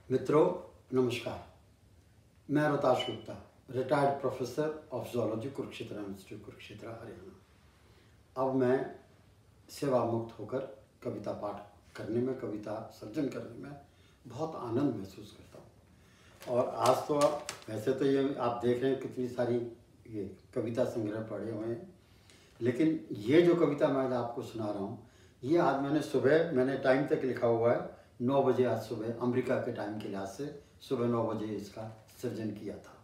मित्रों नमस्कार। मैं Rohtash Gupta, retired professor of zoology, Kurukshetra institute, Kurukshetra, Haryana. अब मैं सेवा मुक्त होकर कविता पाठ करने में, कविता सर्जन करने में बहुत आनंद महसूस करता हूँ। और आज तो वैसे तो ये आप देख रहे हैं कितनी सारी ये कविता संग्रह पढ़े हुए हैं, लेकिन ये जो कविता मैं आपको सुना रहा हूँ ये आज मैंने टाइम तक लिखा हुआ है 9 बजे, आज सुबह अमेरिका के टाइम के लिहाज से सुबह 9 बजे इसका सृजन किया था।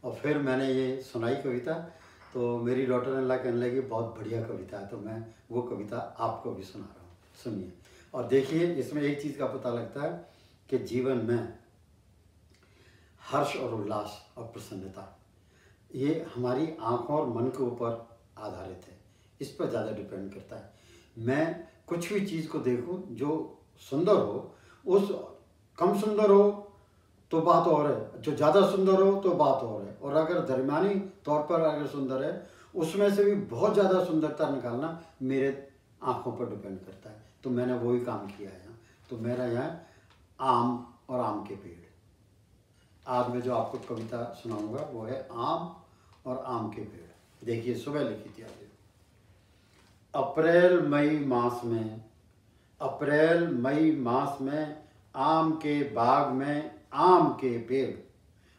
और फिर मैंने ये सुनाई कविता, तो मेरी डॉटर इन लॉ कहने लगी बहुत बढ़िया कविता है, तो मैं वो कविता आपको भी सुना रहा हूँ, सुनिए। और देखिए इसमें एक चीज़ का पता लगता है कि जीवन में हर्ष और उल्लास और प्रसन्नता ये हमारी आँखों और मन के ऊपर आधारित है, इस पर ज़्यादा डिपेंड करता है। मैं कुछ भी चीज़ को देखूं जो सुंदर हो, उस कम सुंदर हो तो बात और है, जो ज़्यादा सुंदर हो तो बात और है, और अगर दरमियानी तौर पर अगर सुंदर है उसमें से भी बहुत ज़्यादा सुंदरता निकालना मेरे आँखों पर डिपेंड करता है। तो मैंने वही काम किया है यहाँ। तो मेरा यहाँ आम और आम के पेड़। आज मैं जो आपको कविता सुनाऊंगा वो है आम और आम के पेड़। देखिए सुबह लिखी थी आज। अप्रैल मई मास में आम के बाग में आम के पेड़।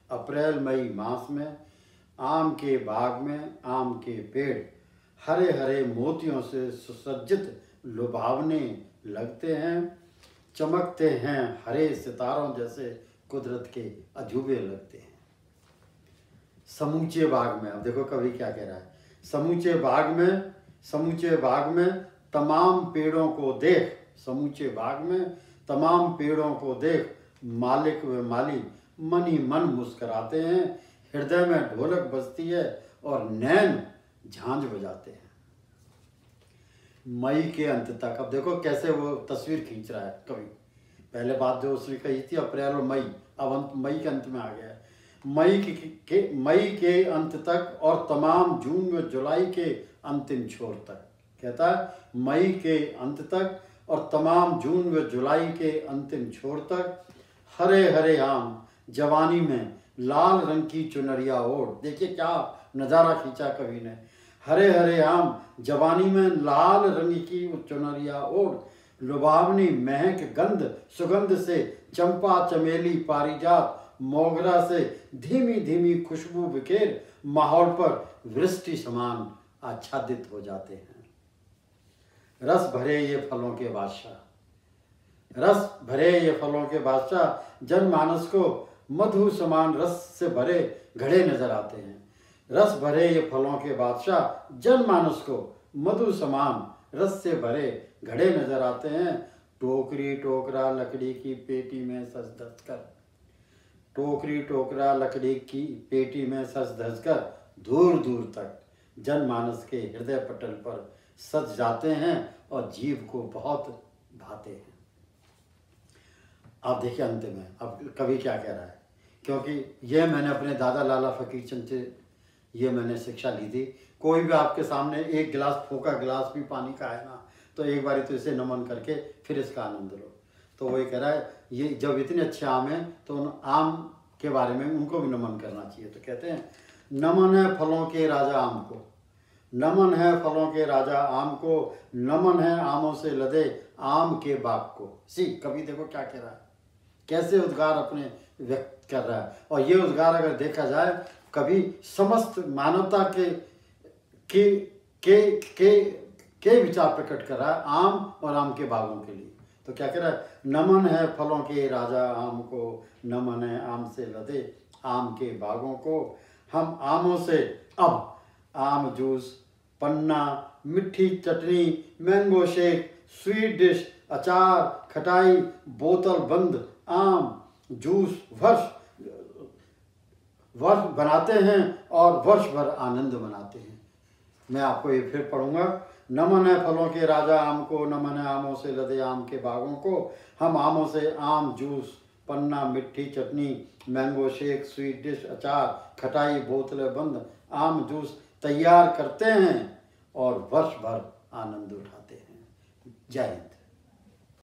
अप्रैल मई मास में आम के बाग में आम के पेड़ हरे हरे मोतियों से सुसज्जित लुभावने लगते हैं, चमकते हैं हरे सितारों जैसे कुदरत के अजूबे लगते हैं। समूचे बाग में, अब देखो कवि क्या कह रहा है, समूचे बाग में तमाम पेड़ों को देख, समूचे बाग में तमाम पेड़ों को देख, मालिक व माली मन ही मन मुस्कराते हैं, हृदय में ढोलक बजती है और नैन झांझ बजाते हैं। मई के अंत तक, अब देखो कैसे वो तस्वीर खींच रहा है कवि। पहले बात जो उसने कही थी अप्रैल और मई, अब मई के अंत में आ गया है। मई के अंत तक और तमाम जून व जुलाई के अंतिम छोर तक। कहता है मई के अंत तक और तमाम जून व जुलाई के अंतिम छोर तक हरे हरे आम जवानी में लाल रंग की चुनरिया ओढ़। देखिए क्या नज़ारा खींचा कवि ने। हरे हरे आम जवानी में लाल रंग की चुनरिया ओढ़, लुभावनी महक गंध सुगंध से चंपा चमेली पारिजात मोगरा से धीमी धीमी खुशबू बिखेर माहौल पर वृष्टि समान आच्छादित हो जाते हैं। रस भरे ये फलों के बादशाह जनमानस को मधु समान रस से भरे घड़े नजर आते हैं। रस भरे ये फलों के बादशाह जनमानस को मधु समान रस से भरे घड़े नजर आते हैं। टोकरी टोकरा लकड़ी की पेटी में सज धज कर, टोकरी टोकरा लकड़ी की पेटी में सज धज कर दूर दूर तक जनमानस के हृदय पटल पर सज जाते हैं और जीव को बहुत भाते हैं। आप देखिए अंत में अब कवि क्या कह रहा है, क्योंकि यह मैंने अपने दादा लाला फकीर चंद से ये मैंने शिक्षा ली थी। कोई भी आपके सामने एक गिलास फूका गिलास भी पानी का है ना, तो एक बारी तो इसे नमन करके फिर इसका आनंद लो। तो वही कह रहा है ये जब इतने अच्छे आम हैं तो उन आम के बारे में उनको भी नमन करना चाहिए। तो कहते हैं नमन है फलों के राजा आम को, नमन है फलों के राजा आम को, नमन है आमों से लदे आम के बाग को। कवि देखो क्या कह रहा है, कैसे उद्गार अपने व्यक्त कर रहा है। और ये उद्गार अगर देखा जाए कभी समस्त मानवता के विचार प्रकट कर रहा है आम और आम के बागों के लिए। तो क्या कह रहा है, नमन है फलों के राजा आम को, नमन है आम से लदे आम के बागों को। हम आमों से अब आम जूस, पन्ना, मिठी चटनी, मैंगो शेक, स्वीट डिश, अचार, खटाई, बोतल बंद आम जूस वर्ष बनाते हैं और वर्ष भर आनंद मनाते हैं। मैं आपको ये फिर पढ़ूंगा। नमन है फलों के राजा आम को, नमन है आमों से लदे आम के बागों को। हम आमों से आम जूस, पन्ना, मिठी चटनी, मैंगो शेक, स्वीट डिश, अचार, खटाई, बोतलें बंद आम जूस तैयार करते हैं और वर्ष भर आनंद उठाते हैं। जय हिंद।